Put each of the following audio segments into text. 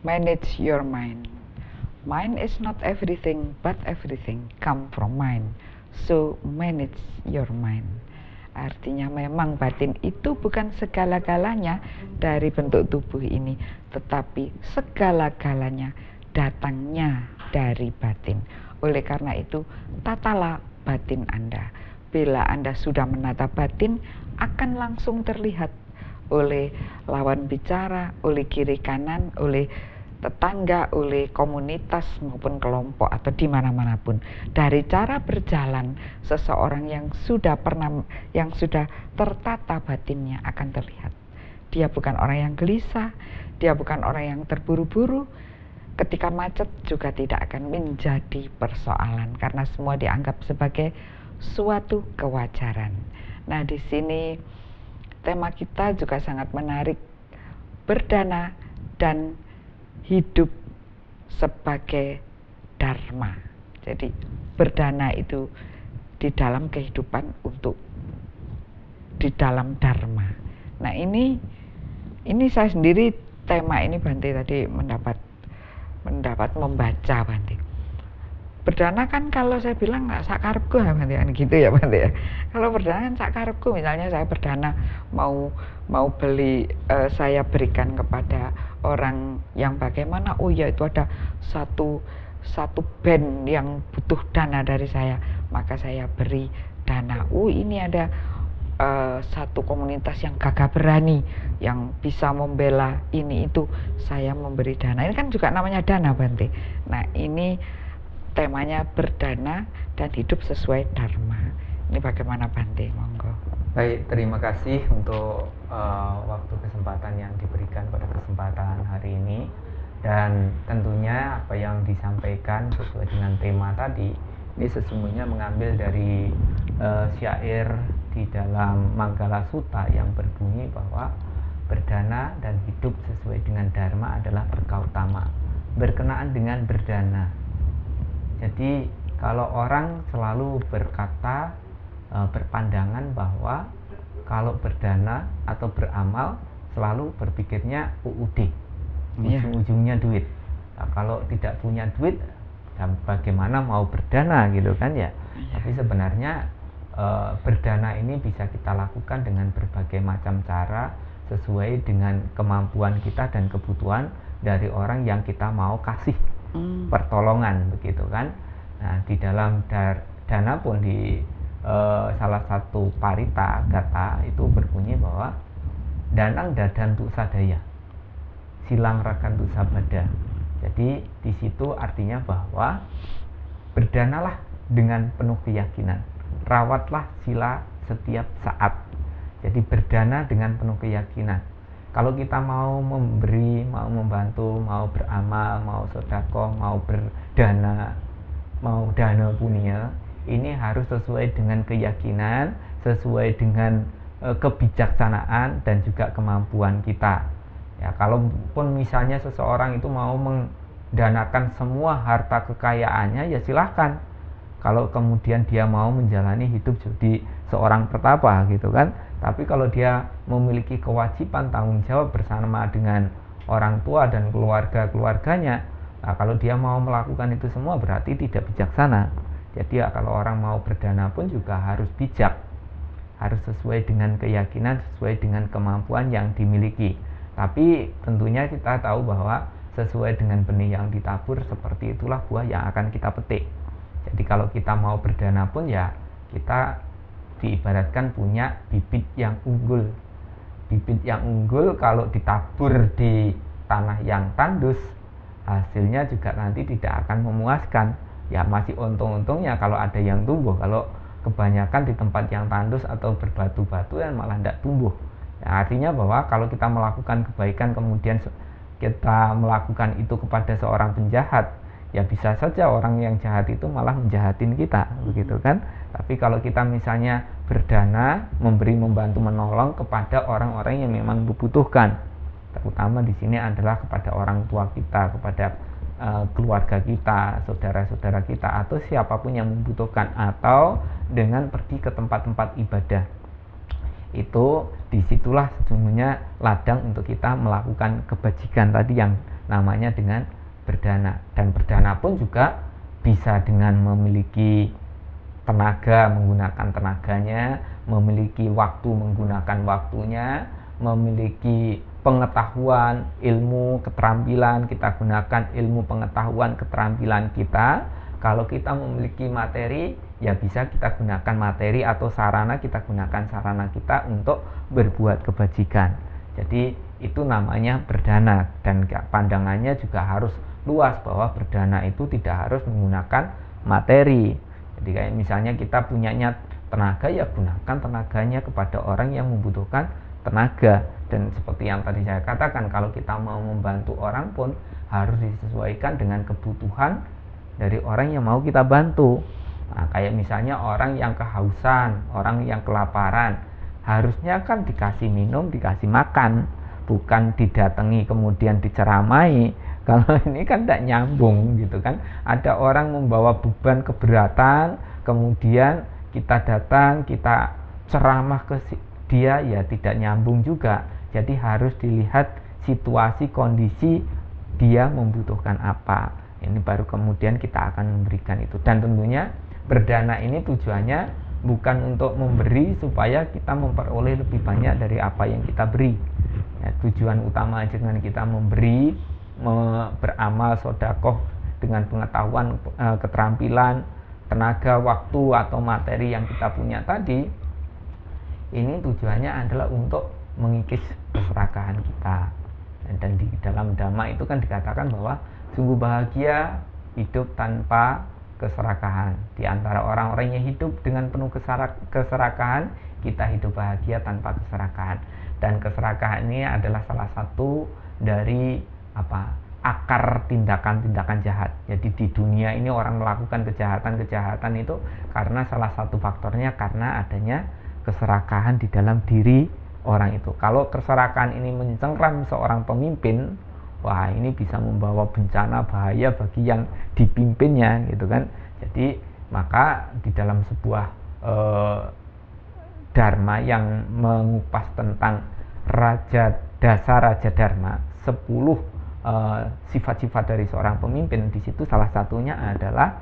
manage your mind. Mind is not everything, but everything come from mind. So manage your mind. Artinya memang batin itu bukan segala-galanya dari bentuk tubuh ini, tetapi segala-galanya datangnya dari batin. Oleh karena itu, tatalah batin Anda. Bila Anda sudah menata batin, akan langsung terlihat oleh lawan bicara, oleh kiri kanan, oleh tetangga, oleh komunitas maupun kelompok atau di mana-mana pun. Dari cara berjalan seseorang yang sudah tertata batinnya akan terlihat. Dia bukan orang yang gelisah, dia bukan orang yang terburu-buru. Ketika macet juga tidak akan menjadi persoalan karena semua dianggap sebagai suatu kewajaran. Nah, di sini tema kita juga sangat menarik, berdana dan hidup sebagai dharma. Jadi berdana itu di dalam kehidupan untuk di dalam dharma. Nah, ini saya sendiri tema ini Bante tadi mendapat membaca Bante. Berdana kan kalau saya bilang nggak sakarepku ya Bante, gitu ya Bante ya. Kalau berdana kan sakarepku, misalnya saya berdana mau beli, saya berikan kepada orang yang bagaimana, oh ya itu ada satu band yang butuh dana dari saya, maka saya beri dana. Oh ini ada satu komunitas yang gagah berani yang bisa membela ini itu, saya memberi dana. Ini kan juga namanya dana Bante. Nah, ini temanya berdana dan hidup sesuai dharma. Ini bagaimana Bante? Monggo. Baik, terima kasih untuk waktu kesempatan yang diberikan pada kesempatan hari ini. Dan tentunya apa yang disampaikan sesuai dengan tema tadi, ini sesungguhnya mengambil dari syair di dalam Manggala Sutta yang berbunyi bahwa berdana dan hidup sesuai dengan dharma adalah berkautama, berkenaan dengan berdana. Jadi kalau orang selalu berkata, berpandangan bahwa kalau berdana atau beramal selalu berpikirnya UUD, ujung-ujungnya duit. Nah, kalau tidak punya duit, dan bagaimana mau berdana gitu kan ya. Tapi sebenarnya berdana ini bisa kita lakukan dengan berbagai macam cara sesuai dengan kemampuan kita dan kebutuhan dari orang yang kita mau kasih pertolongan, begitu kan. Nah, di dalam dana pun di salah satu parita gata itu berbunyi bahwa danang dadantu sadaya, silang rakantu sabada. Jadi di situ artinya bahwa berdanalah dengan penuh keyakinan, rawatlah sila setiap saat. Jadi berdana dengan penuh keyakinan. Kalau kita mau memberi, mau membantu, mau beramal, mau sedekah, mau berdana, mau dana punya, ini harus sesuai dengan keyakinan, sesuai dengan kebijaksanaan dan juga kemampuan kita. Ya, kalaupun misalnya seseorang itu mau mendanakan semua harta kekayaannya, ya silahkan. Kalau kemudian dia mau menjalani hidup jadi seorang pertapa gitu kan. Tapi kalau dia memiliki kewajiban tanggung jawab bersama dengan orang tua dan keluarganya, nah kalau dia mau melakukan itu semua berarti tidak bijaksana. Jadi ya, kalau orang mau berdana pun juga harus bijak, harus sesuai dengan keyakinan, sesuai dengan kemampuan yang dimiliki. Tapi tentunya kita tahu bahwa sesuai dengan benih yang ditabur, seperti itulah buah yang akan kita petik. Jadi kalau kita mau berdana pun ya kita diibaratkan punya bibit yang unggul. Bibit yang unggul kalau ditabur di tanah yang tandus, hasilnya juga nanti tidak akan memuaskan. Ya masih untung-untungnya kalau ada yang tumbuh. Kalau kebanyakan di tempat yang tandus atau berbatu-batu ya malah tidak tumbuh. Ya, artinya bahwa kalau kita melakukan kebaikan kemudian kita melakukan itu kepada seorang penjahat, ya bisa saja orang yang jahat itu malah menjahatin kita, begitu kan. Tapi kalau kita misalnya berdana, memberi, membantu, menolong kepada orang-orang yang memang membutuhkan, terutama di sini adalah kepada orang tua kita, kepada keluarga kita, saudara-saudara kita, atau siapapun yang membutuhkan, atau dengan pergi ke tempat-tempat ibadah, itu disitulah sesungguhnya ladang untuk kita melakukan kebajikan tadi yang namanya dengan berdana. Dan berdana pun juga bisa dengan memiliki tenaga, menggunakan tenaganya, memiliki waktu, menggunakan waktunya, memiliki pengetahuan, ilmu, keterampilan, kita gunakan ilmu, pengetahuan, keterampilan kita. Kalau kita memiliki materi, ya bisa kita gunakan materi, atau sarana, kita gunakan sarana kita untuk berbuat kebajikan. Jadi itu namanya berdana, dan pandangannya juga harus luas bahwa berdana itu tidak harus menggunakan materi. Jadi kayak misalnya kita punyanya tenaga, ya gunakan tenaganya kepada orang yang membutuhkan tenaga. Dan seperti yang tadi saya katakan, kalau kita mau membantu orang pun harus disesuaikan dengan kebutuhan dari orang yang mau kita bantu. Nah, kayak misalnya orang yang kehausan, orang yang kelaparan, harusnya kan dikasih minum, dikasih makan, bukan didatangi kemudian diceramai. Kalau ini kan tidak nyambung gitu kan. Ada orang membawa beban keberatan, kemudian kita datang, kita ceramah ke dia, ya tidak nyambung juga. Jadi harus dilihat situasi, kondisi dia membutuhkan apa. Ini baru kemudian kita akan memberikan itu. Dan tentunya berdana ini tujuannya bukan untuk memberi supaya kita memperoleh lebih banyak dari apa yang kita beri. Ya, tujuan utama dengan kita memberi, beramal sodakoh dengan pengetahuan, keterampilan, tenaga, waktu, atau materi yang kita punya tadi, ini tujuannya adalah untuk mengikis keserakahan kita. Dan di dalam Dhamma itu kan dikatakan bahwa sungguh bahagia hidup tanpa keserakahan. Di antara orang-orang yang hidup dengan penuh keserakahan, kita hidup bahagia tanpa keserakahan. Dan keserakahan ini adalah salah satu dari akar tindakan-tindakan jahat. Jadi di dunia ini orang melakukan kejahatan-kejahatan itu karena salah satu faktornya karena adanya keserakahan di dalam diri orang itu. Kalau keserakahan ini mencengkram seorang pemimpin, wah ini bisa membawa bencana bahaya bagi yang dipimpinnya gitu kan. Jadi maka di dalam sebuah dharma yang mengupas tentang dasar raja dharma, 10 sifat-sifat dari seorang pemimpin, di situ salah satunya adalah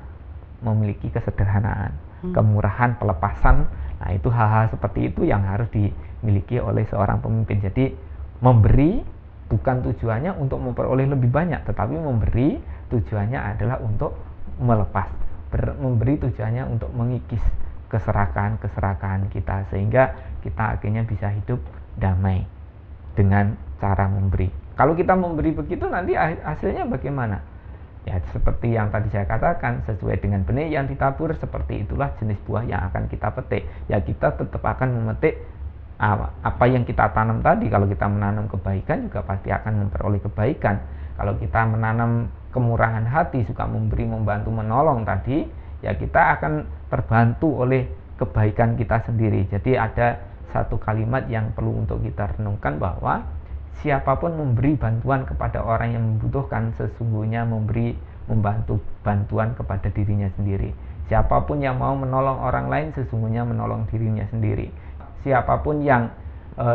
memiliki kesederhanaan, kemurahan, pelepasan. Nah, itu hal-hal seperti itu yang harus dimiliki oleh seorang pemimpin. Jadi memberi bukan tujuannya untuk memperoleh lebih banyak, tetapi memberi tujuannya adalah untuk melepas. Memberi tujuannya untuk mengikis keserakahan kita, sehingga kita akhirnya bisa hidup damai dengan cara memberi. Kalau kita memberi begitu, nanti hasilnya bagaimana? Ya seperti yang tadi saya katakan, sesuai dengan benih yang ditabur, seperti itulah jenis buah yang akan kita petik. Ya kita tetap akan memetik apa yang kita tanam tadi. Kalau kita menanam kebaikan, juga pasti akan memperoleh kebaikan. Kalau kita menanam kemurahan hati, suka memberi, membantu, menolong tadi, ya kita akan terbantu oleh kebaikan kita sendiri. Jadi ada satu kalimat yang perlu untuk kita renungkan, bahwa siapapun memberi bantuan kepada orang yang membutuhkan, sesungguhnya membantu bantuan kepada dirinya sendiri. Siapapun yang mau menolong orang lain, sesungguhnya menolong dirinya sendiri. Siapapun yang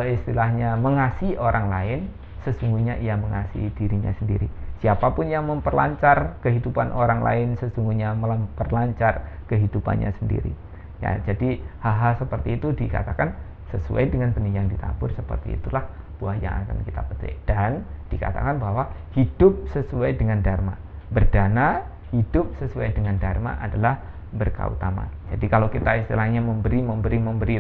istilahnya mengasihi orang lain, sesungguhnya ia mengasihi dirinya sendiri. Siapapun yang memperlancar kehidupan orang lain, sesungguhnya memperlancar kehidupannya sendiri. Ya, jadi hal-hal seperti itu dikatakan sesuai dengan benih yang ditabur, seperti itulah buah yang akan kita petik. Dan dikatakan bahwa hidup sesuai dengan dharma, berdana, hidup sesuai dengan dharma adalah berkah utama. Jadi kalau kita istilahnya memberi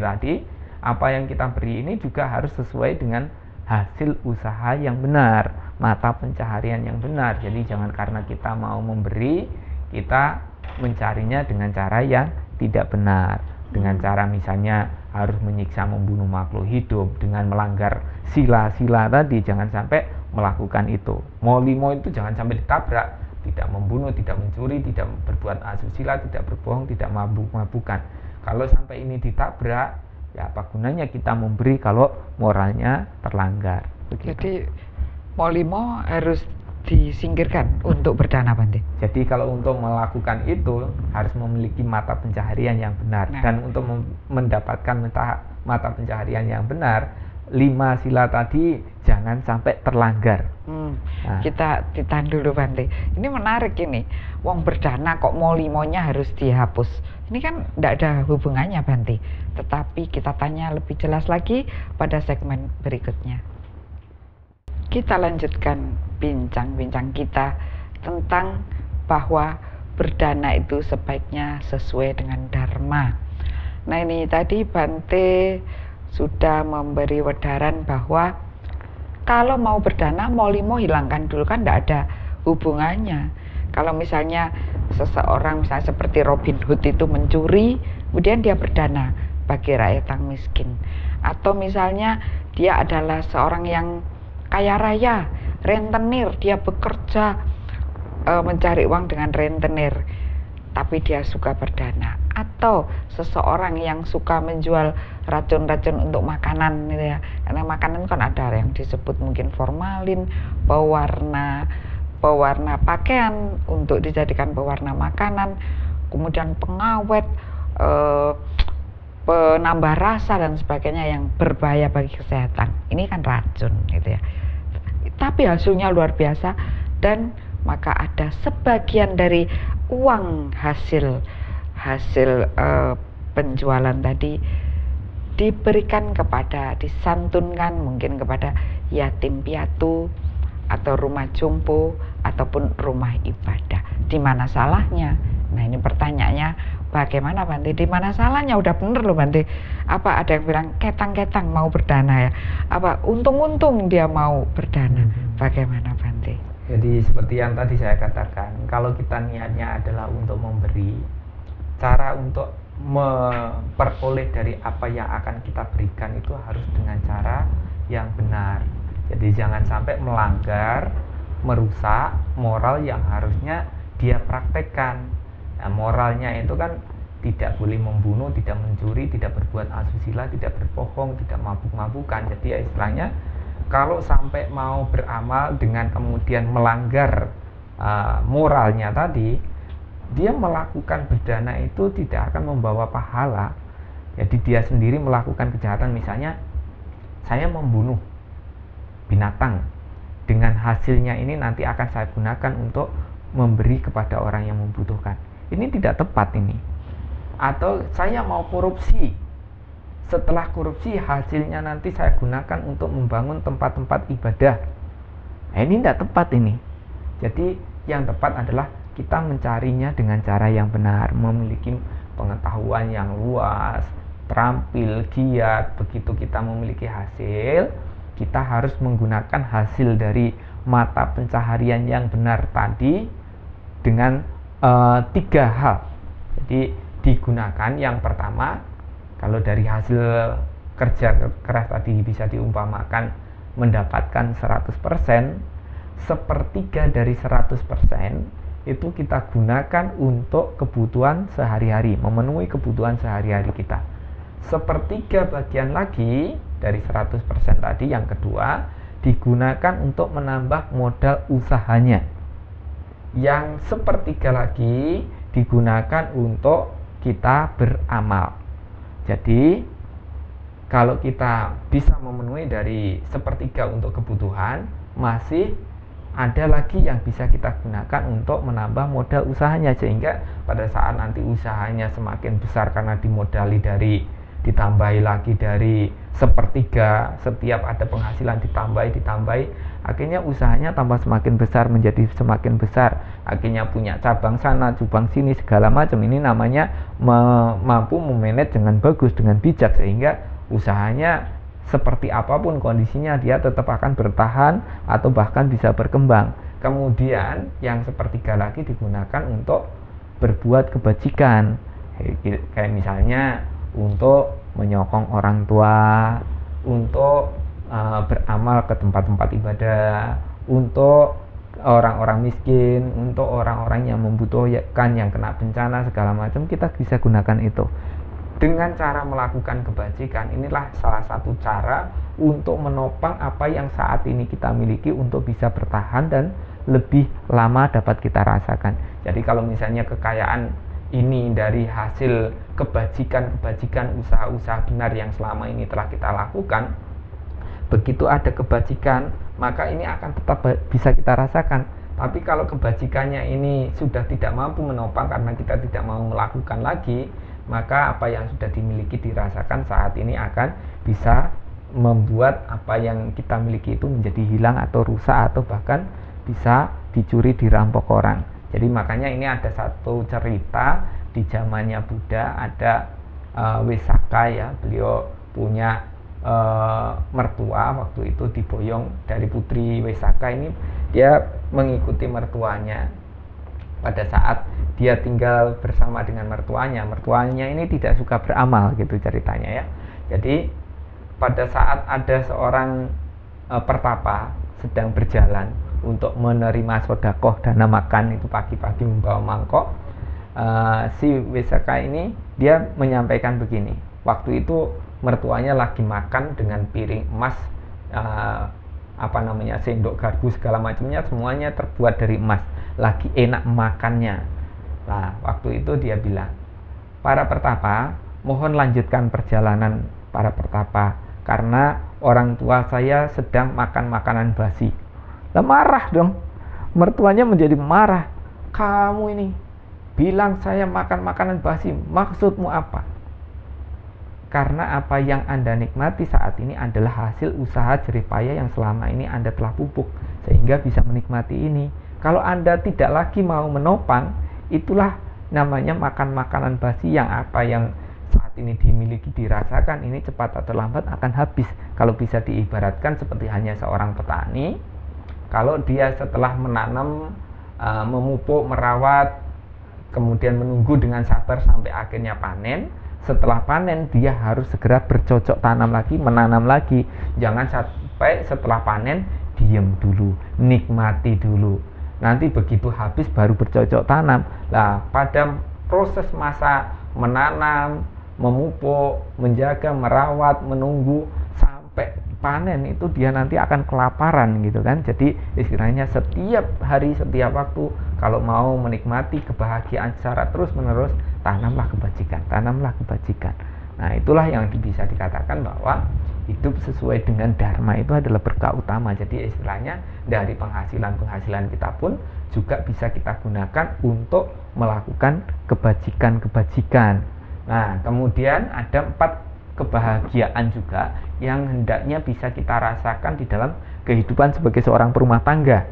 tadi, apa yang kita beri ini juga harus sesuai dengan hasil usaha yang benar, mata pencaharian yang benar. Jadi jangan karena kita mau memberi, kita mencarinya dengan cara yang tidak benar, dengan cara misalnya harus menyiksa, membunuh makhluk hidup, dengan melanggar sila-sila tadi. Jangan sampai melakukan itu. Mau limo itu jangan sampai ditabrak, tidak membunuh, tidak mencuri, tidak berbuat asusila, tidak berbohong, tidak mabuk-mabukan. Kalau sampai ini ditabrak, ya apa gunanya kita memberi kalau moralnya terlanggar. Begitu. Jadi mau limo harus disingkirkan untuk berdana, Bante. Jadi kalau untuk melakukan itu harus memiliki mata pencaharian yang benar. Dan untuk mendapatkan mata pencaharian yang benar, 5 sila tadi jangan sampai terlanggar. Kita ditahan dulu Bante. Ini menarik ini. Wong berdana kok mau limonya harus dihapus. Ini kan tidak ada hubungannya Bante. Tetapi kita tanya lebih jelas lagi pada segmen berikutnya. Kita lanjutkan bincang-bincang kita tentang bahwa berdana itu sebaiknya sesuai dengan dharma. Nah ini tadi Bante sudah memberi wedaran bahwa kalau mau berdana, mau limo hilangkan dulu, kan tidak ada hubungannya. Kalau misalnya seseorang misalnya seperti Robin Hood itu mencuri, kemudian dia berdana bagi rakyat yang miskin. Atau misalnya dia adalah seorang yang kaya raya, rentenir, dia bekerja mencari uang dengan rentenir, tapi dia suka berdana. Atau seseorang yang suka menjual racun-racun untuk makanan gitu ya, karena makanan kan ada yang disebut mungkin formalin, pewarna pakaian untuk dijadikan pewarna makanan, kemudian pengawet, penambah rasa dan sebagainya yang berbahaya bagi kesehatan. Ini kan racun gitu ya, tapi hasilnya luar biasa, dan maka ada sebagian dari uang hasil penjualan tadi diberikan kepada, disantunkan mungkin kepada yatim piatu atau rumah jompo ataupun rumah ibadah. Di mana salahnya? Nah ini pertanyaannya, bagaimana Bante? Di mana salahnya? Udah bener loh Bante. Apa ada yang bilang ketang-ketang mau berdana ya? Apa untung-untung dia mau berdana? Bagaimana Bante? Jadi seperti yang tadi saya katakan, kalau kita niatnya adalah untuk memberi, cara untuk memperoleh dari apa yang akan kita berikan itu harus dengan cara yang benar. Jadi jangan sampai melanggar, merusak moral yang harusnya dia praktekkan. Nah, moralnya itu kan tidak boleh membunuh, tidak mencuri, tidak berbuat asusila, tidak berbohong, tidak mabuk-mabukan. Jadi ya istilahnya kalau sampai mau beramal dengan kemudian melanggar moralnya tadi, dia melakukan berdana itu tidak akan membawa pahala. Jadi dia sendiri melakukan kejahatan, misalnya saya membunuh binatang, dengan hasilnya ini nanti akan saya gunakan untuk memberi kepada orang yang membutuhkan. Ini tidak tepat ini. Atau saya mau korupsi, setelah korupsi hasilnya nanti saya gunakan untuk membangun tempat-tempat ibadah. Nah, ini tidak tepat ini. Jadi yang tepat adalah kita mencarinya dengan cara yang benar, memiliki pengetahuan yang luas, terampil, giat. Begitu kita memiliki hasil, kita harus menggunakan hasil dari mata pencaharian yang benar tadi dengan 3 hal. Jadi digunakan yang pertama, kalau dari hasil kerja keras tadi bisa diumpamakan mendapatkan 100%, sepertiga dari 100% itu kita gunakan untuk kebutuhan sehari-hari, memenuhi kebutuhan sehari-hari kita. Sepertiga bagian lagi dari 100% tadi, yang kedua, digunakan untuk menambah modal usahanya. Yang sepertiga lagi digunakan untuk kita beramal. Jadi kalau kita bisa memenuhi dari sepertiga untuk kebutuhan, masih ada lagi yang bisa kita gunakan untuk menambah modal usahanya, sehingga pada saat nanti usahanya semakin besar karena dimodali ditambahi lagi dari sepertiga, setiap ada penghasilan ditambahi, akhirnya usahanya tambah semakin besar, menjadi semakin besar, akhirnya punya cabang sana, cabang sini, segala macam. Ini namanya mampu memanage dengan bagus, dengan bijak, sehingga usahanya seperti apapun kondisinya dia tetap akan bertahan atau bahkan bisa berkembang. Kemudian yang sepertiga lagi digunakan untuk berbuat kebajikan, kayak misalnya untuk menyokong orang tua, untuk beramal ke tempat-tempat ibadah, untuk orang-orang miskin, untuk orang-orang yang membutuhkan, yang kena bencana segala macam, kita bisa gunakan itu. Dengan cara melakukan kebajikan, inilah salah satu cara untuk menopang apa yang saat ini kita miliki untuk bisa bertahan dan lebih lama dapat kita rasakan. Jadi kalau misalnya kekayaan ini dari hasil kebajikan, usaha-usaha benar yang selama ini telah kita lakukan, begitu ada kebajikan, maka ini akan tetap bisa kita rasakan. Tapi kalau kebajikannya ini sudah tidak mampu menopang karena kita tidak mau melakukan lagi, maka apa yang sudah dimiliki dirasakan saat ini akan bisa membuat apa yang kita miliki itu menjadi hilang atau rusak atau bahkan bisa dicuri, dirampok orang. Jadi makanya ini ada satu cerita di zamannya Buddha, ada Wesaka ya, beliau punya mertua waktu itu diboyong dari putri Wesaka ini, dia mengikuti mertuanya. Pada saat dia tinggal bersama dengan mertuanya ini tidak suka beramal gitu ceritanya ya. Jadi pada saat ada seorang pertapa sedang berjalan untuk menerima sodakoh dana makan itu pagi-pagi membawa mangkok, si Wesaka ini dia menyampaikan begini, waktu itu mertuanya lagi makan dengan piring emas, sendok garpu segala macamnya semuanya terbuat dari emas, lagi enak makannya. Nah waktu itu dia bilang, para pertapa mohon lanjutkan perjalanan para pertapa karena orang tua saya sedang makan makanan basi. Lah marah dong, mertuanya menjadi marah, kamu ini bilang saya makan makanan basi, maksudmu apa? Karena apa yang Anda nikmati saat ini adalah hasil usaha jerih payah yang selama ini Anda telah pupuk, sehingga bisa menikmati ini. Kalau Anda tidak lagi mau menopang, itulah namanya makan makanan basi, yang apa yang saat ini dimiliki dirasakan ini cepat atau lambat akan habis. Kalau bisa diibaratkan seperti hanya seorang petani, kalau dia setelah menanam, memupuk, merawat, kemudian menunggu dengan sabar sampai akhirnya panen. Setelah panen dia harus segera bercocok tanam lagi, menanam lagi. Jangan sampai setelah panen diam dulu, nikmati dulu. Nanti begitu habis baru bercocok tanam. Nah, pada proses masa menanam, memupuk, menjaga, merawat, menunggu sampai panen itu dia nanti akan kelaparan gitu kan. Jadi istilahnya setiap hari, setiap waktu kalau mau menikmati kebahagiaan secara terus menerus, tanamlah kebajikan, tanamlah kebajikan. Nah itulah yang bisa dikatakan bahwa hidup sesuai dengan dharma itu adalah berkah utama. Jadi istilahnya dari penghasilan kita pun juga bisa kita gunakan untuk melakukan kebajikan-kebajikan. Nah kemudian ada 4 kebahagiaan juga yang hendaknya bisa kita rasakan di dalam kehidupan sebagai seorang perumah tangga.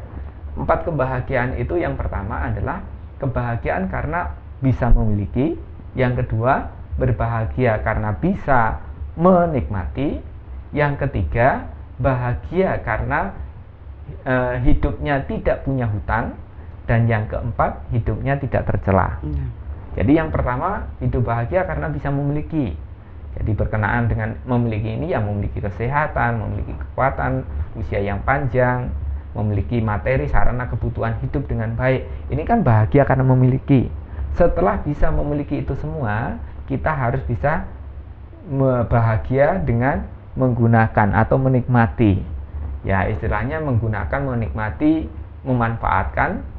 4 kebahagiaan itu, yang pertama adalah kebahagiaan karena bisa memiliki, yang kedua berbahagia karena bisa menikmati, yang ketiga bahagia karena hidupnya tidak punya hutang, dan yang keempat hidupnya tidak tercela. Jadi yang pertama hidup bahagia karena bisa memiliki. Jadi berkenaan dengan memiliki ini, yang memiliki kesehatan, memiliki kekuatan, usia yang panjang, memiliki materi, sarana kebutuhan hidup dengan baik. Ini kan bahagia karena memiliki. Setelah bisa memiliki itu semua, kita harus bisa bahagia dengan menggunakan atau menikmati. Ya istilahnya menggunakan, menikmati, memanfaatkan.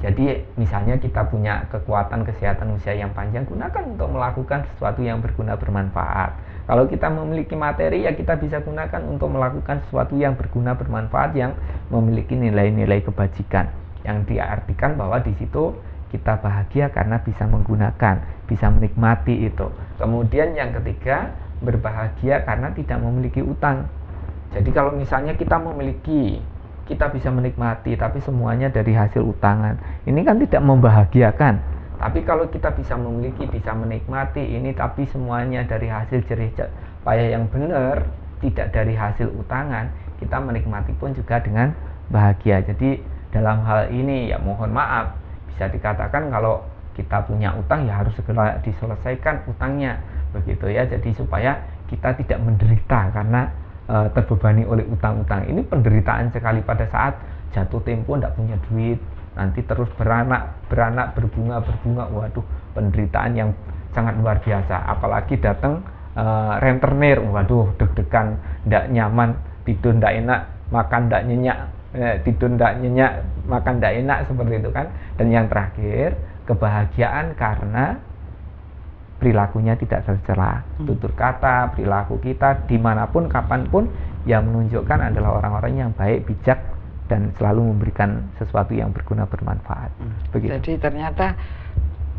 Jadi misalnya kita punya kekuatan, kesehatan, usia yang panjang, gunakan untuk melakukan sesuatu yang berguna, bermanfaat. Kalau kita memiliki materi, ya kita bisa gunakan untuk melakukan sesuatu yang berguna, bermanfaat, yang memiliki nilai-nilai kebajikan. Yang diartikan bahwa di situ kita bahagia karena bisa menggunakan, bisa menikmati itu. Kemudian yang ketiga, berbahagia karena tidak memiliki utang. Jadi kalau misalnya kita memiliki, kita bisa menikmati, tapi semuanya dari hasil utangan, ini kan tidak membahagiakan. Tapi kalau kita bisa memiliki, bisa menikmati ini, tapi semuanya dari hasil jerih payah yang benar, tidak dari hasil utangan, kita menikmati pun juga dengan bahagia. Jadi dalam hal ini ya mohon maaf, bisa dikatakan kalau kita punya utang ya harus segera diselesaikan utangnya, begitu ya. Jadi supaya kita tidak menderita karena terbebani oleh utang-utang. Ini penderitaan sekali pada saat jatuh tempo tidak punya duit, nanti terus beranak, berbunga. Waduh, penderitaan yang sangat luar biasa. Apalagi datang rentenir, waduh, deg-degan, tidak nyaman, tidur tidak enak, makan tidak nyenyak, tidur tidak nyenyak, makan tidak enak, seperti itu kan. Dan yang terakhir, kebahagiaan karena perilakunya tidak tercela. Tutur kata, perilaku kita dimanapun, kapanpun yang menunjukkan adalah orang-orang yang baik, bijak, dan selalu memberikan sesuatu yang berguna, bermanfaat. Begitu. Jadi ternyata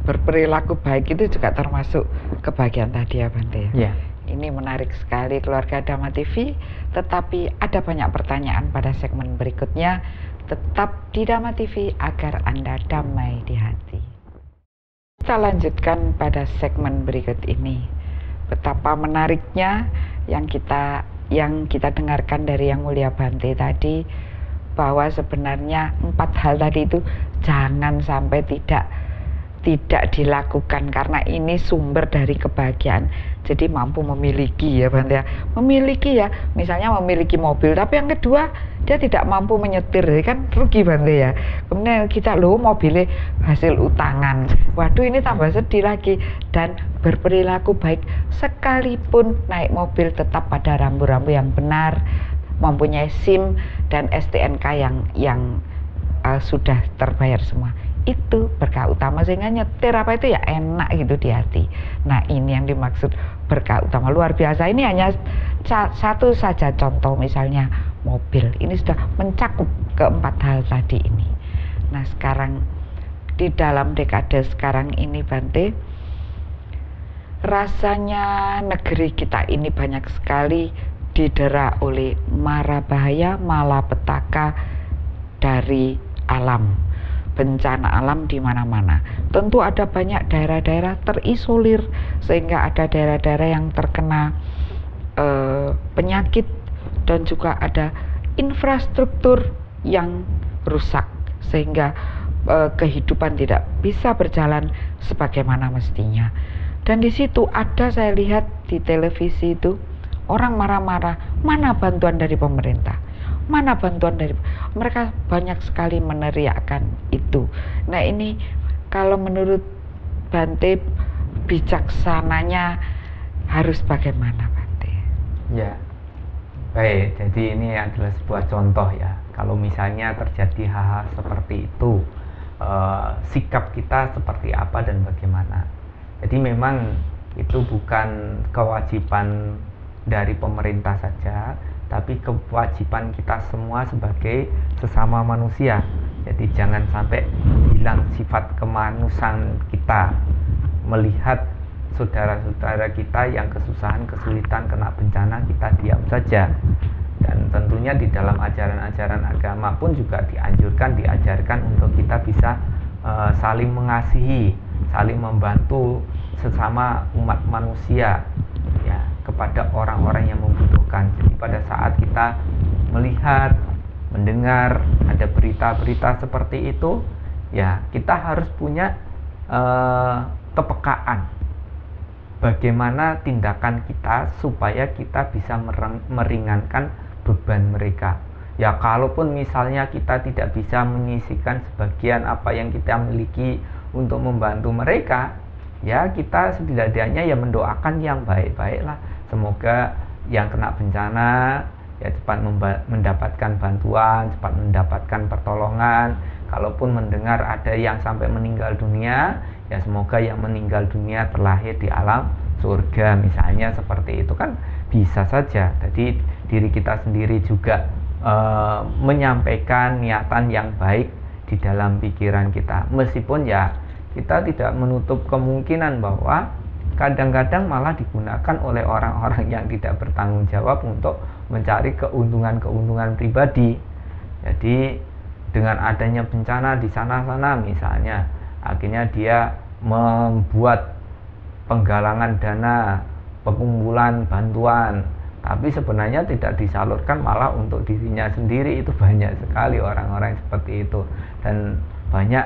berperilaku baik itu juga termasuk kebahagiaan tadi ya Bante ya. Yeah. Ini menarik sekali keluarga Dhamma TV, tetapi ada banyak pertanyaan pada segmen berikutnya. Tetap di Dhamma TV agar Anda damai di hati. Kita lanjutkan pada segmen berikut ini. Betapa menariknya yang kita dengarkan dari Yang Mulia Bante tadi, bahwa sebenarnya 4 hal tadi itu jangan sampai tidak dilakukan, karena ini sumber dari kebahagiaan. Jadi mampu memiliki ya Bante ya, memiliki ya, misalnya memiliki mobil tapi yang kedua dia tidak mampu menyetir, kan rugi Bante ya. Kemudian kita mobilnya hasil utangan, waduh ini tambah sedih lagi. Dan berperilaku baik, sekalipun naik mobil tetap pada rambu-rambu yang benar, mempunyai SIM dan STNK yang sudah terbayar semua. Itu berkah utama, sehingga nyetir apa itu ya enak gitu di hati. Nah ini yang dimaksud berkah utama luar biasa. Ini hanya satu saja contoh, misalnya mobil, ini sudah mencakup keempat hal tadi ini. Nah sekarang di dalam dekade sekarang ini Bante, rasanya negeri kita ini banyak sekali didera oleh mara bahaya, malapetaka dari alam, bencana alam di mana-mana. Tentu ada banyak daerah-daerah terisolir, sehingga ada daerah-daerah yang terkena penyakit, dan juga ada infrastruktur yang rusak, sehingga kehidupan tidak bisa berjalan sebagaimana mestinya. Dan di situ ada, saya lihat di televisi itu, orang marah-marah, mana bantuan dari pemerintah? Mana bantuan dari mereka? Banyak sekali meneriakkan itu. Nah ini kalau menurut Bante, bijaksananya harus bagaimana Bante? Ya, baik. Jadi ini adalah sebuah contoh ya. Kalau misalnya terjadi hal-hal seperti itu, sikap kita seperti apa dan bagaimana. Jadi memang itu bukan kewajiban dari pemerintah saja, tapi kewajiban kita semua sebagai sesama manusia. Jadi jangan sampai hilang sifat kemanusiaan kita, melihat saudara-saudara kita yang kesusahan, kesulitan, kena bencana, kita diam saja. Dan tentunya di dalam ajaran-ajaran agama pun juga diajarkan untuk kita bisa saling mengasihi, saling membantu sesama umat manusia ya, kepada orang-orang yang membutuhkan. Jadi pada saat kita melihat, mendengar ada berita-berita seperti itu, ya kita harus punya kepekaan bagaimana tindakan kita supaya kita bisa meringankan beban mereka. Ya kalaupun misalnya kita tidak bisa menyisihkan sebagian apa yang kita miliki untuk membantu mereka, ya kita setidaknya ya mendoakan yang baik-baik lah. Semoga yang kena bencana ya cepat mendapatkan bantuan, cepat mendapatkan pertolongan. Kalaupun mendengar ada yang sampai meninggal dunia, ya semoga yang meninggal dunia terlahir di alam surga, misalnya seperti itu kan bisa saja. Jadi diri kita sendiri juga menyampaikan niatan yang baik di dalam pikiran kita, meskipun ya kita tidak menutup kemungkinan bahwa kadang-kadang malah digunakan oleh orang-orang yang tidak bertanggung jawab untuk mencari keuntungan-keuntungan pribadi. Jadi dengan adanya bencana di sana-sana misalnya, akhirnya dia membuat penggalangan dana, pengumpulan bantuan, tapi sebenarnya tidak disalurkan, malah untuk dirinya sendiri. Itu banyak sekali orang-orang seperti itu. Dan banyak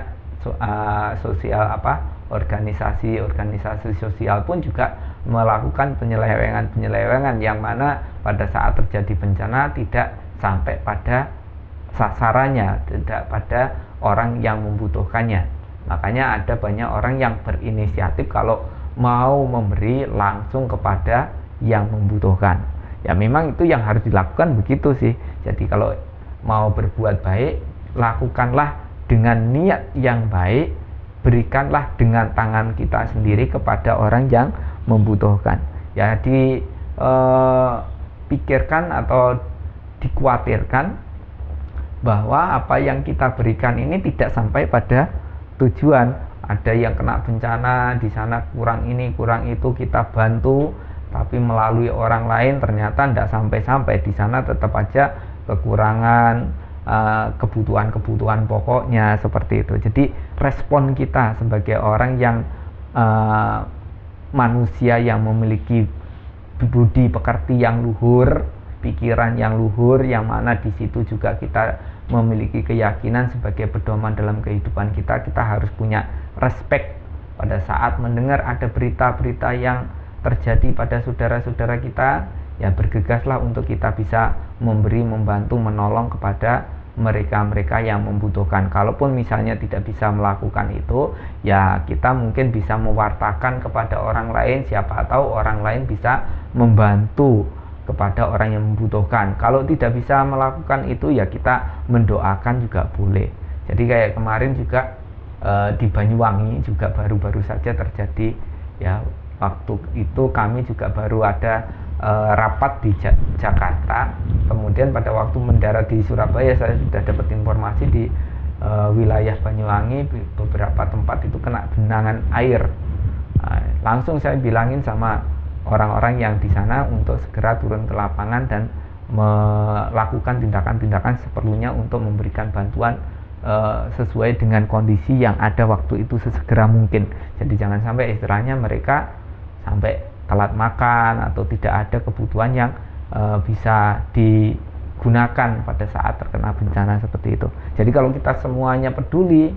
organisasi sosial pun juga melakukan penyelewengan yang mana pada saat terjadi bencana tidak sampai pada sasarannya, tidak pada orang yang membutuhkannya. Makanya ada banyak orang yang berinisiatif kalau mau memberi langsung kepada yang membutuhkan. Ya memang itu yang harus dilakukan begitu sih. Jadi kalau mau berbuat baik, lakukanlah dengan niat yang baik, berikanlah dengan tangan kita sendiri kepada orang yang membutuhkan. Ya, dipikirkan atau dikhawatirkan bahwa apa yang kita berikan ini tidak sampai pada tujuan. Ada yang kena bencana di sana, kurang ini kurang itu, kita bantu, tapi melalui orang lain ternyata tidak sampai-sampai di sana, tetap aja kekurangan kebutuhan-kebutuhan pokoknya seperti itu. Jadi respon kita sebagai orang yang manusia yang memiliki budi pekerti yang luhur, pikiran yang luhur, yang mana di situ juga kita memiliki keyakinan sebagai pedoman dalam kehidupan kita. Kita harus punya respect pada saat mendengar ada berita-berita yang terjadi pada saudara-saudara kita, ya bergegaslah untuk kita bisa memberi, membantu, menolong kepada mereka-mereka yang membutuhkan. Kalaupun misalnya tidak bisa melakukan itu, ya kita mungkin bisa mewartakan kepada orang lain, siapa tahu orang lain bisa membantu kepada orang yang membutuhkan. Kalau tidak bisa melakukan itu, ya kita mendoakan juga boleh. Jadi kayak kemarin juga di Banyuwangi juga baru-baru saja terjadi, ya waktu itu kami juga baru ada rapat di Jakarta. Kemudian pada waktu mendarat di Surabaya, saya sudah dapat informasi di wilayah Banyuwangi beberapa tempat itu kena genangan air. Langsung saya bilangin sama orang-orang yang di sana untuk segera turun ke lapangan dan melakukan tindakan-tindakan seperlunya untuk memberikan bantuan sesuai dengan kondisi yang ada waktu itu sesegera mungkin. Jadi jangan sampai istilahnya mereka sampai telat makan atau tidak ada kebutuhan yang bisa digunakan pada saat terkena bencana seperti itu. Jadi kalau kita semuanya peduli,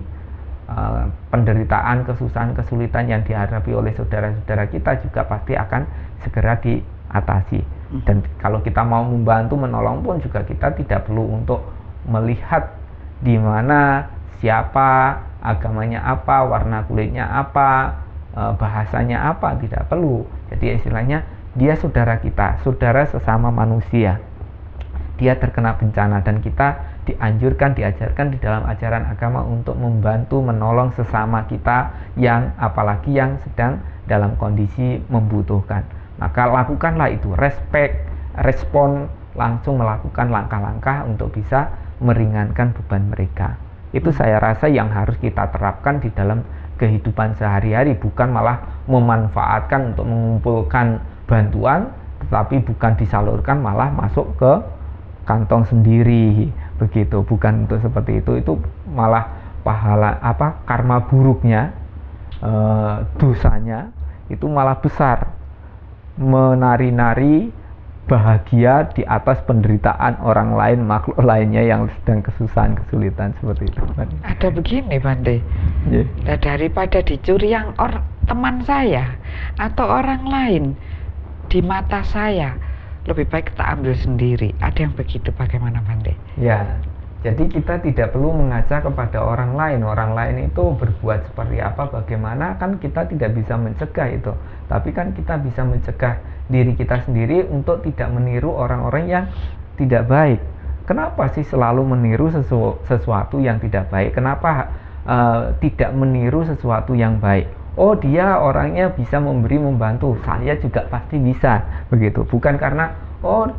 penderitaan, kesusahan, kesulitan yang dihadapi oleh saudara-saudara kita juga pasti akan segera diatasi. Dan kalau kita mau membantu, menolong pun juga kita tidak perlu untuk melihat di mana, siapa, agamanya apa, warna kulitnya apa, bahasanya apa, tidak perlu. Jadi istilahnya dia saudara kita, saudara sesama manusia. Dia terkena bencana dan kita dianjurkan, diajarkan di dalam ajaran agama untuk membantu, menolong sesama kita yang apalagi yang sedang dalam kondisi membutuhkan. Maka lakukanlah itu, respon, langsung melakukan langkah-langkah untuk bisa meringankan beban mereka. Itu saya rasa yang harus kita terapkan di dalam kehidupan sehari-hari, bukan malah memanfaatkan untuk mengumpulkan bantuan, tetapi bukan disalurkan malah masuk ke kantong sendiri, begitu. Bukan untuk seperti itu malah pahala karma buruknya, dosanya itu malah besar, menari-nari bahagia di atas penderitaan orang lain, makhluk lainnya yang sedang kesusahan, kesulitan seperti itu. Ada begini Bante, nah, daripada dicuri yang teman saya atau orang lain di mata saya, lebih baik kita ambil sendiri. Ada yang begitu, bagaimana Bante? Ya, jadi kita tidak perlu mengajak kepada orang lain. Orang lain itu berbuat seperti apa, bagaimana, kan kita tidak bisa mencegah itu. Tapi kan kita bisa mencegah diri kita sendiri untuk tidak meniru orang-orang yang tidak baik. Kenapa sih selalu meniru sesuatu yang tidak baik? Kenapa tidak meniru sesuatu yang baik? Oh, dia orangnya bisa memberi, membantu, saya juga pasti bisa, begitu. Bukan karena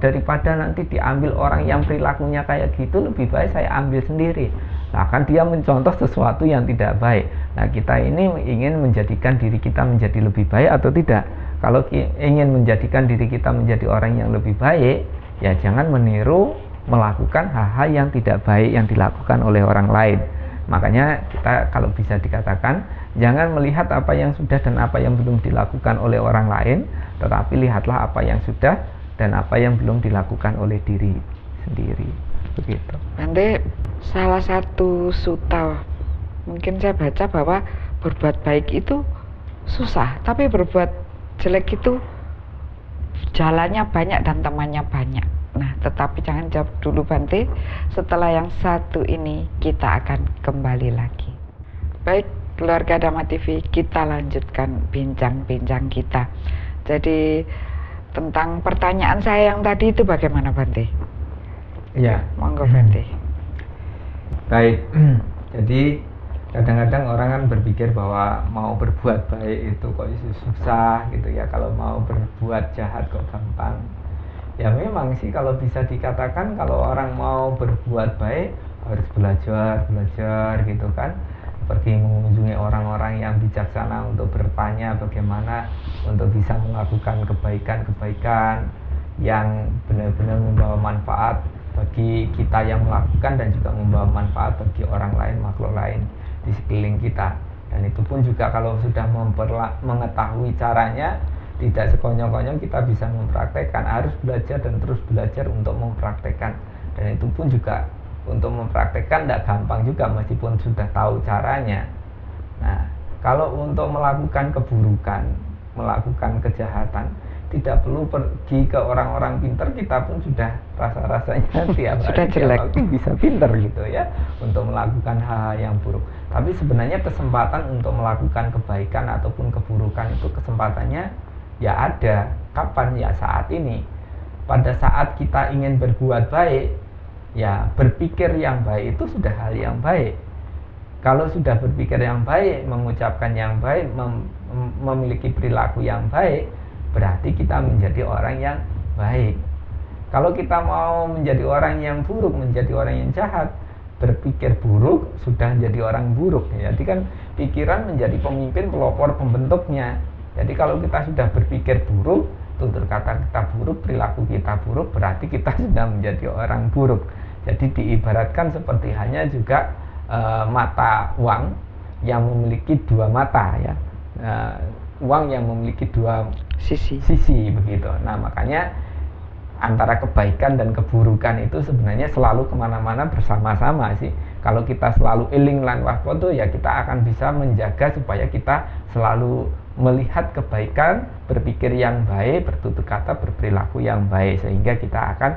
daripada nanti diambil orang yang perilakunya kayak gitu, lebih baik saya ambil sendiri. Nah, kan dia mencontoh sesuatu yang tidak baik. Nah, kita ini ingin menjadikan diri kita menjadi lebih baik atau tidak? Kalau ingin menjadikan diri kita menjadi orang yang lebih baik, ya jangan meniru, melakukan hal-hal yang tidak baik yang dilakukan oleh orang lain. Makanya kita kalau bisa dikatakan, jangan melihat apa yang sudah dan apa yang belum dilakukan oleh orang lain, tetapi lihatlah apa yang sudah dan apa yang belum dilakukan oleh diri sendiri, begitu. Nanti salah satu sutta mungkin saya baca bahwa berbuat baik itu susah, tapi berbuat jelek itu jalannya banyak dan temannya banyak. Nah, tetapi jangan jawab dulu Bante, setelah yang satu ini kita akan kembali lagi. Baik, keluarga Dhamma TV, kita lanjutkan bincang-bincang kita. Jadi tentang pertanyaan saya yang tadi itu bagaimana Bante? Ya, monggo Bante. Baik, jadi Kadang-kadang orang kan berpikir bahwa mau berbuat baik itu kok susah gitu ya, kalau mau berbuat jahat kok gampang. Ya memang sih kalau bisa dikatakan kalau orang mau berbuat baik harus belajar gitu kan, pergi mengunjungi orang-orang yang bijaksana untuk bertanya bagaimana untuk bisa melakukan kebaikan-kebaikan yang benar-benar membawa manfaat bagi kita yang melakukan dan juga membawa manfaat bagi orang lain, makhluk lain di sekeliling kita. Dan itu pun juga kalau sudah mengetahui caranya, tidak sekonyong-konyong kita bisa mempraktekkan, harus belajar dan terus belajar untuk mempraktekkan. Dan itu pun juga untuk mempraktekkan tidak gampang juga meskipun sudah tahu caranya. Nah, kalau untuk melakukan keburukan, melakukan kejahatan, tidak perlu pergi ke orang-orang pintar, kita pun sudah rasa-rasanya tiap hari tiap waktu bisa pintar gitu ya untuk melakukan hal yang buruk. Tapi sebenarnya kesempatan untuk melakukan kebaikan ataupun keburukan itu kesempatannya ya ada. Kapan? Ya saat ini. Pada saat kita ingin berbuat baik, ya berpikir yang baik itu sudah hal yang baik. Kalau sudah berpikir yang baik, mengucapkan yang baik, memiliki perilaku yang baik, berarti kita menjadi orang yang baik. Kalau kita mau menjadi orang yang buruk, menjadi orang yang jahat, berpikir buruk, sudah menjadi orang buruk. Jadi kan pikiran menjadi pemimpin, pelopor, pembentuknya. Jadi kalau kita sudah berpikir buruk, tutur kata kita buruk, perilaku kita buruk, berarti kita sudah menjadi orang buruk. Jadi diibaratkan seperti hanya juga mata uang yang memiliki dua mata ya. Uang yang memiliki dua sisi begitu. Nah makanya antara kebaikan dan keburukan itu sebenarnya selalu kemana-mana bersama-sama sih. Kalau kita selalu eling lan waspada ya kita akan bisa menjaga supaya kita selalu melihat kebaikan, berpikir yang baik, bertutur kata, berperilaku yang baik, sehingga kita akan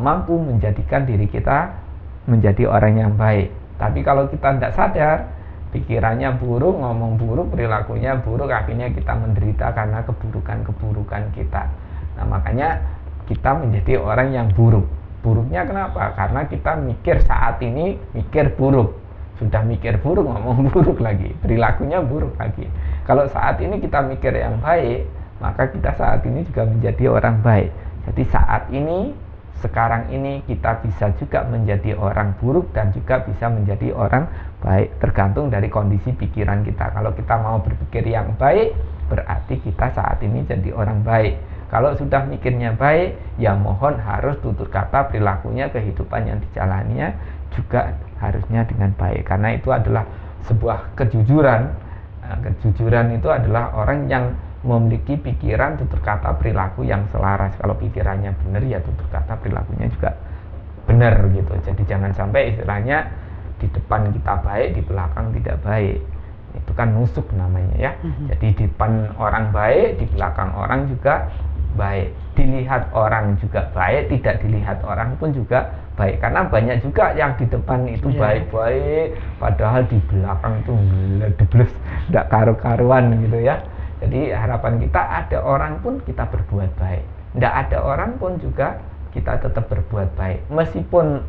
mampu menjadikan diri kita menjadi orang yang baik. Tapi kalau kita tidak sadar, pikirannya buruk, ngomong buruk, perilakunya buruk, akhirnya kita menderita karena keburukan-keburukan kita. Nah makanya kita menjadi orang yang buruk. Buruknya kenapa? Karena kita mikir saat ini mikir buruk. Sudah mikir buruk, ngomong buruk lagi, perilakunya buruk lagi. Kalau saat ini kita mikir yang baik, maka kita saat ini juga menjadi orang baik. Jadi saat ini, sekarang ini kita bisa juga menjadi orang buruk dan juga bisa menjadi orang baik, tergantung dari kondisi pikiran kita. Kalau kita mau berpikir yang baik, berarti kita saat ini jadi orang baik. Kalau sudah mikirnya baik, ya mohon harus tutur kata, perilakunya, kehidupan yang dijalaninya juga harusnya dengan baik. Karena itu adalah sebuah kejujuran. Nah, kejujuran itu adalah orang yang memiliki pikiran, tutur kata, perilaku yang selaras. Kalau pikirannya benar, ya tutur kata, perilakunya juga benar gitu. Jadi jangan sampai istilahnya di depan kita baik, di belakang tidak baik. Itu kan nusuk namanya ya. Jadi di depan orang baik, di belakang orang juga baik. Dilihat orang juga baik, tidak dilihat orang pun juga baik. Karena banyak juga yang di depan itu baik-baik, padahal di belakang itu meledebles, tidak karu-karuan gitu ya. Jadi harapan kita ada orang pun kita berbuat baik, tidak ada orang pun juga kita tetap berbuat baik. Meskipun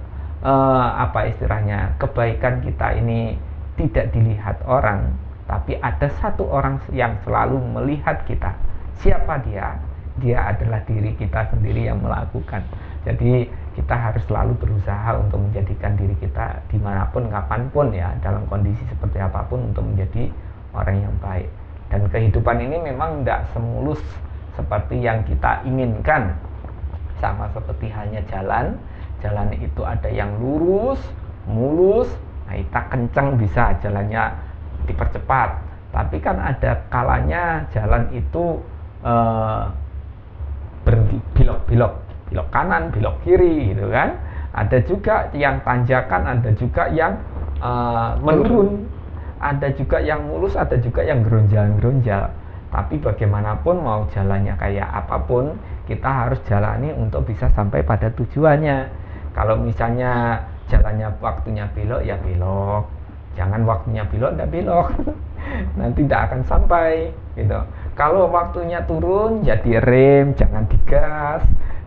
apa istilahnya, kebaikan kita ini tidak dilihat orang, tapi ada satu orang yang selalu melihat kita. Siapa dia? Dia adalah diri kita sendiri yang melakukan. Jadi kita harus selalu berusaha untuk menjadikan diri kita dimanapun, kapanpun ya, dalam kondisi seperti apapun untuk menjadi orang yang baik. Dan kehidupan ini memang tidak semulus seperti yang kita inginkan. Sama seperti halnya jalan itu ada yang lurus, mulus, nah kita kencang bisa jalannya dipercepat. Tapi kan ada kalanya jalan itu berbelok-belok, belok kanan, belok kiri gitu kan. Ada juga yang tanjakan, ada juga yang menurun, ada juga yang mulus, ada juga yang geronjal-geronjal. Tapi bagaimanapun mau jalannya kayak apapun, kita harus jalani untuk bisa sampai pada tujuannya. Kalau misalnya jalannya waktunya belok, ya belok. Jangan waktunya belok, tidak belok. Nanti tidak akan sampai gitu. Kalau waktunya turun, ya direm, jangan digas.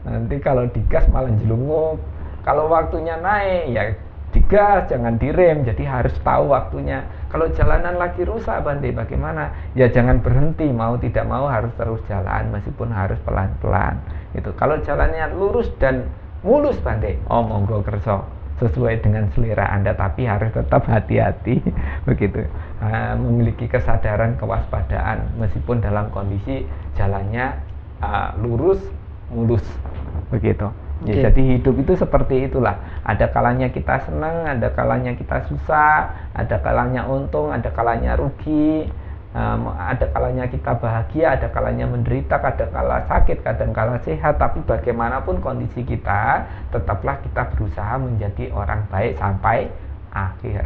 Nanti kalau digas malah jelungup. Kalau waktunya naik, ya digas, jangan direm. Jadi harus tahu waktunya. Kalau jalanan lagi rusak Bante, bagaimana? Ya jangan berhenti, mau tidak mau harus terus jalan meskipun harus pelan-pelan. Itu. Kalau jalannya lurus dan mulus Bante, oh monggo kerso, sesuai dengan selera Anda, tapi harus tetap hati-hati begitu. Memiliki kesadaran kewaspadaan meskipun dalam kondisi jalannya lurus mulus begitu. Ya, jadi hidup itu seperti itulah. Ada kalanya kita senang, ada kalanya kita susah, ada kalanya untung, ada kalanya rugi, ada kalanya kita bahagia, ada kalanya menderita, kadang kala sakit, kadang kala sehat. Tapi bagaimanapun kondisi kita, tetaplah kita berusaha menjadi orang baik sampai akhir.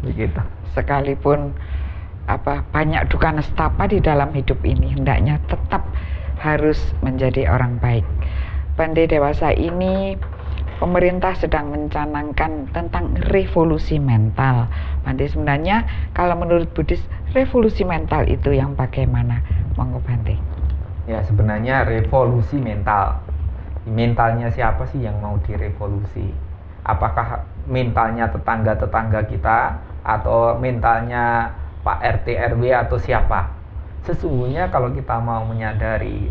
Begitu. Sekalipun banyak duka nestapa di dalam hidup ini, hendaknya tetap harus menjadi orang baik. Bante dewasa ini, pemerintah sedang mencanangkan tentang revolusi mental. Bante, sebenarnya kalau menurut Buddhis, revolusi mental itu yang bagaimana? Monggo Bante. Ya, sebenarnya revolusi mental. Mentalnya siapa sih yang mau direvolusi? Apakah mentalnya tetangga-tetangga kita atau mentalnya Pak RT RW atau siapa? Sesungguhnya kalau kita mau menyadari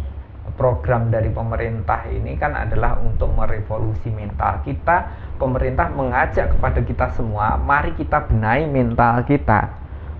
program dari pemerintah ini kan adalah untuk merevolusi mental kita. Pemerintah mengajak kepada kita semua, mari kita benahi mental kita,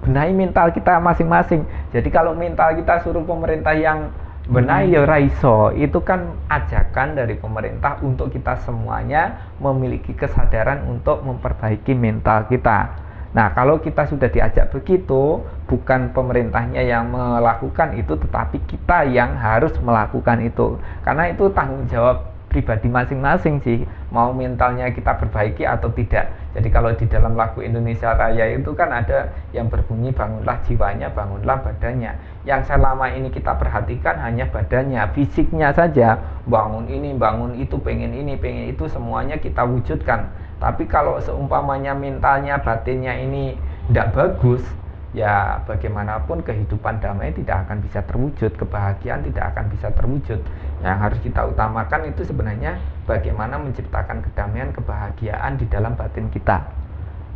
benahi mental kita masing-masing. Jadi kalau mental kita suruh pemerintah yang benahi ya raiso, itu kan ajakan dari pemerintah untuk kita semuanya memiliki kesadaran untuk memperbaiki mental kita. Nah, kalau kita sudah diajak begitu, bukan pemerintahnya yang melakukan itu, tetapi kita yang harus melakukan itu. Karena itu tanggung jawab pribadi masing-masing sih, mau mentalnya kita perbaiki atau tidak. Jadi kalau di dalam lagu Indonesia Raya itu kan ada yang berbunyi bangunlah jiwanya, bangunlah badannya. Yang selama ini kita perhatikan hanya badannya, fisiknya saja. Bangun ini, bangun itu, pengen ini, pengen itu, semuanya kita wujudkan. Tapi kalau seumpamanya mentalnya, batinnya ini tidak bagus, ya bagaimanapun kehidupan damai tidak akan bisa terwujud, kebahagiaan tidak akan bisa terwujud. Yang harus kita utamakan itu sebenarnya bagaimana menciptakan kedamaian, kebahagiaan di dalam batin kita.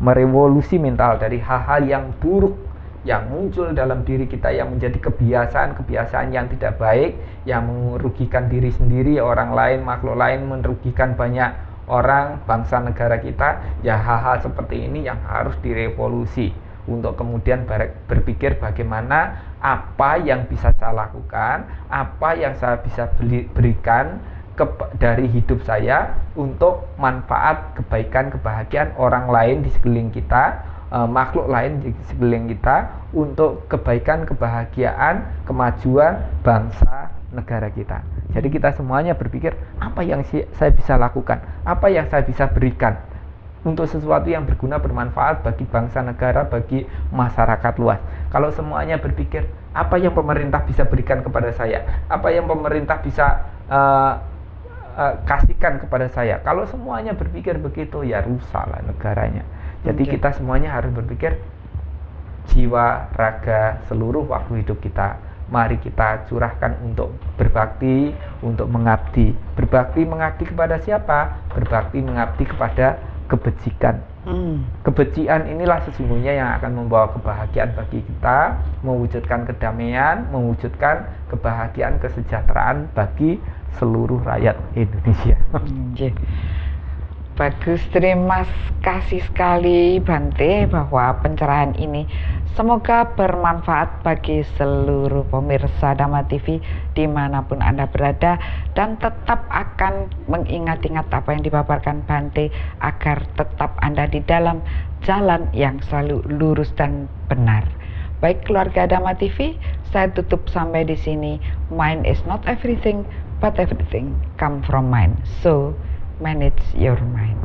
Merevolusi mental dari hal-hal yang buruk yang muncul dalam diri kita, yang menjadi kebiasaan-kebiasaan yang tidak baik, yang merugikan diri sendiri, orang lain, makhluk lain, merugikan banyak orang, bangsa, negara kita. Ya hal-hal seperti ini yang harus direvolusi untuk kemudian berpikir bagaimana apa yang bisa saya lakukan, apa yang saya bisa berikan dari hidup saya untuk manfaat, kebaikan, kebahagiaan orang lain di sekeliling kita, makhluk lain di sekeliling kita, untuk kebaikan, kebahagiaan, kemajuan bangsa, negara kita. Jadi kita semuanya berpikir apa yang saya bisa lakukan, apa yang saya bisa berikan untuk sesuatu yang berguna, bermanfaat bagi bangsa, negara, bagi masyarakat luas. Kalau semuanya berpikir apa yang pemerintah bisa berikan kepada saya, apa yang pemerintah bisa kasihkan kepada saya, kalau semuanya berpikir begitu, ya rusaklah negaranya. Jadi kita semuanya harus berpikir jiwa, raga, seluruh waktu hidup kita, mari kita curahkan untuk berbakti, untuk mengabdi. Berbakti mengabdi kepada siapa? Berbakti mengabdi kepada kebajikan. Kebajikan inilah sesungguhnya yang akan membawa kebahagiaan bagi kita, mewujudkan kedamaian, mewujudkan kebahagiaan, kesejahteraan bagi seluruh rakyat Indonesia. Bagus, terima kasih sekali Bante bahwa pencerahan ini semoga bermanfaat bagi seluruh pemirsa Dhamma TV dimanapun Anda berada, dan tetap akan mengingat-ingat apa yang dipaparkan Bante agar tetap Anda di dalam jalan yang selalu lurus dan benar. Baik keluarga Dhamma TV, saya tutup sampai di sini. Mind is not everything, but everything come from mind. So manage your mind.